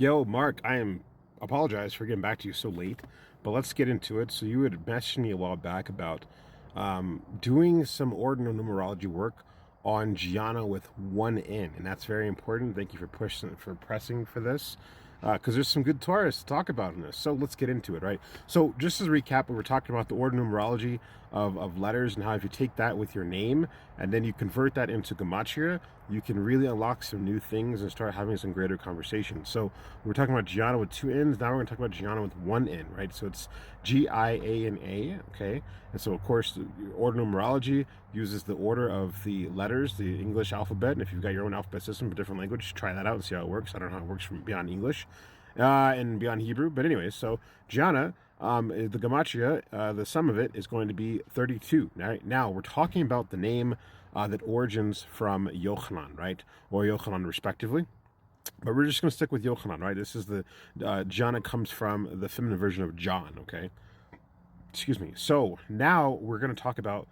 Yo, Mark, apologize for getting back to you so late, but let's get into it. So you had messaged me a while back about doing some ordinal numerology work on Giana with one N, and that's very important. Thank you for pressing for this, because there's some good Taurus to talk about in this. So let's get into it, right? So just as a recap, we were talking about the ordinal numerology of letters and how if you take that with your name and then you convert that into gematria, you can really unlock some new things and start having some greater conversations. So we're talking about Giana with two N's. Now we're going to talk about Giana with one N, right? So it's Giana, okay? And so, of course, the order numerology uses the order of the letters, the English alphabet. And if you've got your own alphabet system, a different language, try that out and see how it works. I don't know how it works from beyond English and beyond Hebrew. But anyways, so Giana, the gematria, the sum of it is going to be 32. Now we're talking about the name that origins from Yehochanan, right? Or Yehochanan, respectively. But we're just going to stick with Yehochanan, right? This is the Giana comes from the feminine version of John, okay? Excuse me. So now we're going to talk about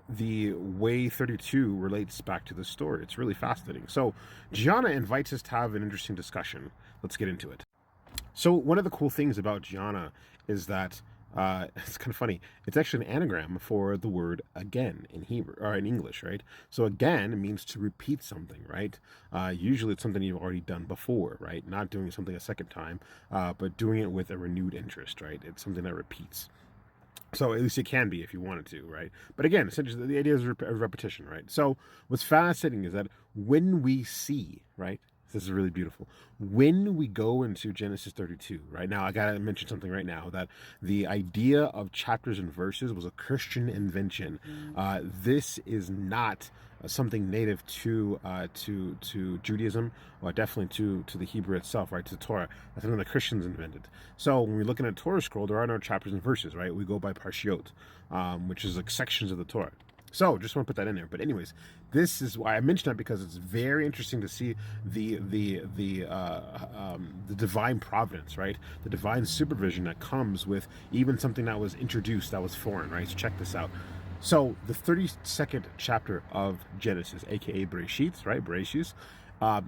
the way 32 relates back to the story. It's really fascinating. So Giana invites us to have an interesting discussion. Let's get into it. So one of the cool things about Giana is that it's kind of funny. It's actually an anagram for the word again in Hebrew or in English, right? So again means to repeat something, right? Usually it's something you've already done before, right? Not doing something a second time, but doing it with a renewed interest, right? It's something that repeats. So at least it can be if you wanted to, right? But again, essentially the idea is repetition, right? So what's fascinating is that when we see, right? This is really beautiful. When we go into Genesis 32, right now, I got to mention something right now that the idea of chapters and verses was a Christian invention. This is not something native to Judaism, or definitely to the Hebrew itself, right? To the Torah. That's something that Christians invented. So when we're looking at Torah scroll, there are no chapters and verses, right? We go by parshiot, which is like sections of the Torah. So just want to put that in there. But anyways, this is why I mentioned that, because it's very interesting to see the divine providence, right? The divine supervision that comes with even something that was introduced that was foreign, right? So check this out. So the 32nd chapter of Genesis, aka Bereshit, right? Bereshit,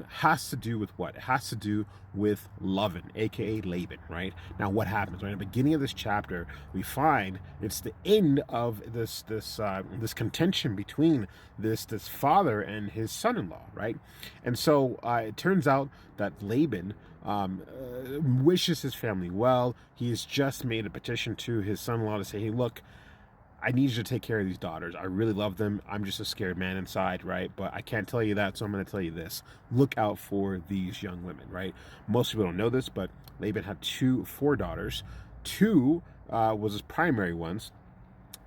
has to do with what? It has to do with Lavan, aka Laban, right? Now, what happens? Right at the beginning of this chapter, we find it's the end of this contention between this father and his son-in-law, right? And so it turns out that Laban wishes his family well. He's just made a petition to his son-in-law to say, hey, look, I need you to take care of these daughters. I really love them. I'm just a scared man inside, right? But I can't tell you that, so I'm going to tell you this. Look out for these young women, right? Most people don't know this, but Laban had four daughters. Two was his primary ones.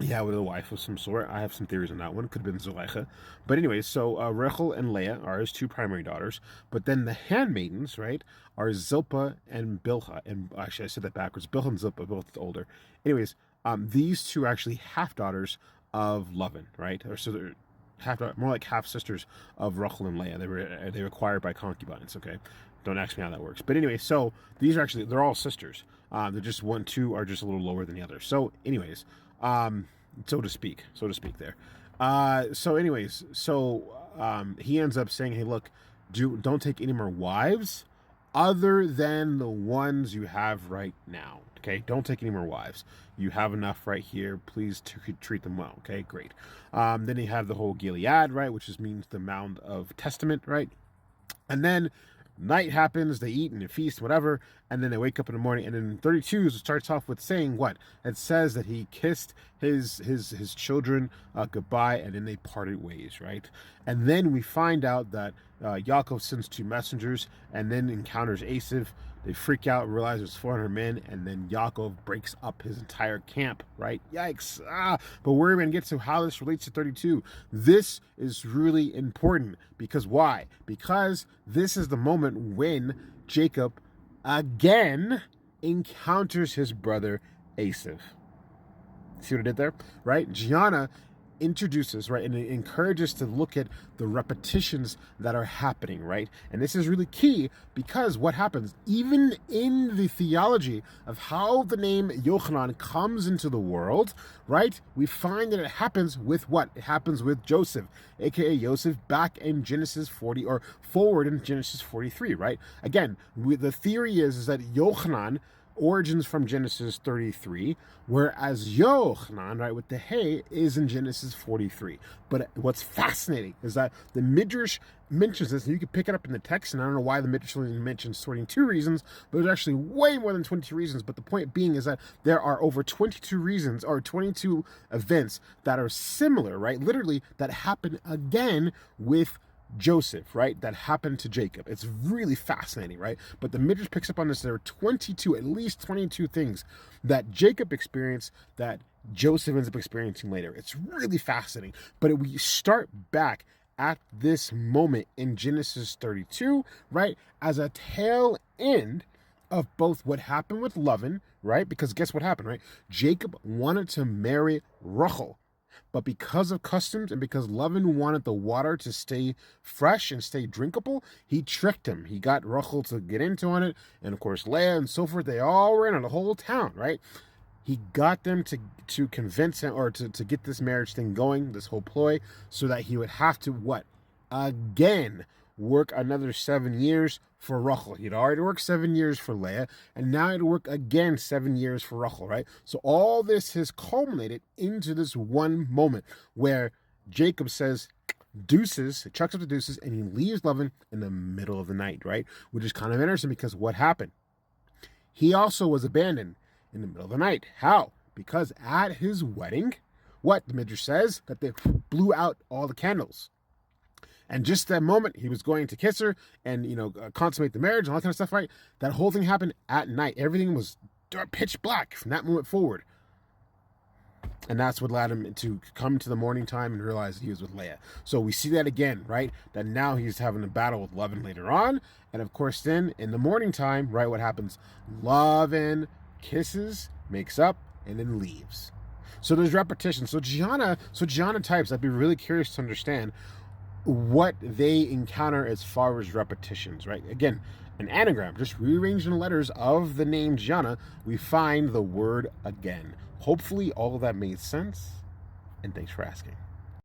Yeah, with a wife of some sort. I have some theories on that one. Could have been Zuleika. But anyways, so Rachel and Leah are his two primary daughters. But then the handmaidens, right, are Zilpah and Bilhah. And actually, I said that backwards. Bilhah and Zilpah, both older. Anyways, these two are actually half-daughters of Lavan, right? Or so they're more like half-sisters of Rachel and Leah. They were acquired by concubines, okay? Don't ask me how that works. But anyway, so these are actually, they're all sisters. They're just two are just a little lower than the other. So anyways, so to speak there. So anyways, he ends up saying, hey, look, don't take any more wives other than the ones you have right now. Okay, don't take any more wives. You have enough right here. Please treat them well. Okay, great. Then you have the whole Gilead, right, which means the Mound of Testament, right? And then night happens, they eat and they feast, whatever, and then they wake up in the morning. And then 32 starts off with saying what? It says that he kissed his children goodbye, and then they parted ways, right? And then we find out that Yaakov sends two messengers and then encounters Esav. They freak out, realize there's 400 men, and then Yaakov breaks up his entire camp, right? Yikes. But we're going to get to how this relates to 32. This is really important, because why? Because this is the moment when Jacob again encounters his brother Esav. See what I did there? Right? Giana introduces, right, and it encourages to look at the repetitions that are happening, right? And this is really key because what happens, even in the theology of how the name Yehochanan comes into the world, right, we find that it happens with what? It happens with Joseph, aka Joseph, back in Genesis 40, or forward in Genesis 43, right? Again, the theory is that Yehochanan origins from Genesis 33, whereas Yehochanan, right, with the Hey, is in Genesis 43. But what's fascinating is that the Midrash mentions this, and you can pick it up in the text, and I don't know why the Midrash only mentions 22 reasons, but there's actually way more than 22 reasons. But the point being is that there are over 22 reasons, or 22 events that are similar, right, literally, that happen again with Joseph, right, that happened to Jacob. It's really fascinating, right? But the Midrash picks up on this. There are 22, at least 22 things that Jacob experienced that Joseph ends up experiencing later. It's really fascinating. But we start back at this moment in Genesis 32, right, as a tail end of both what happened with Lavan, right? Because guess what happened, right? Jacob wanted to marry Rachel. But because of customs and because Lavan wanted the water to stay fresh and stay drinkable, he tricked him. He got Rachel to get into on it. And of course, Leah and so forth, they all ran on the whole town, right? He got them to convince him, or to get this marriage thing going, this whole ploy, so that he would have to, what? Again, work another 7 years for Rachel. He'd already worked 7 years for Leah, and now he'd work again 7 years for Rachel, right? So all this has culminated into this one moment where Jacob says deuces, chucks up the deuces, and he leaves Lavan in the middle of the night, right? Which is kind of interesting because what happened? He also was abandoned in the middle of the night. How? Because at his wedding, what the Midrash says, that they blew out all the candles. And just that moment, he was going to kiss her and, consummate the marriage and all that kind of stuff, right? That whole thing happened at night. Everything was pitch black from that moment forward. And that's what allowed him to come to the morning time and realize he was with Leah. So we see that again, right? That now he's having a battle with Lavan later on. And of course, then in the morning time, right, what happens? Lavan kisses, makes up, and then leaves. So there's repetition. So Giana types, I'd be really curious to understand what they encounter as far as repetitions, right? Again, an anagram, just rearranging the letters of the name Giana, we find the word again. Hopefully all of that made sense, and thanks for asking.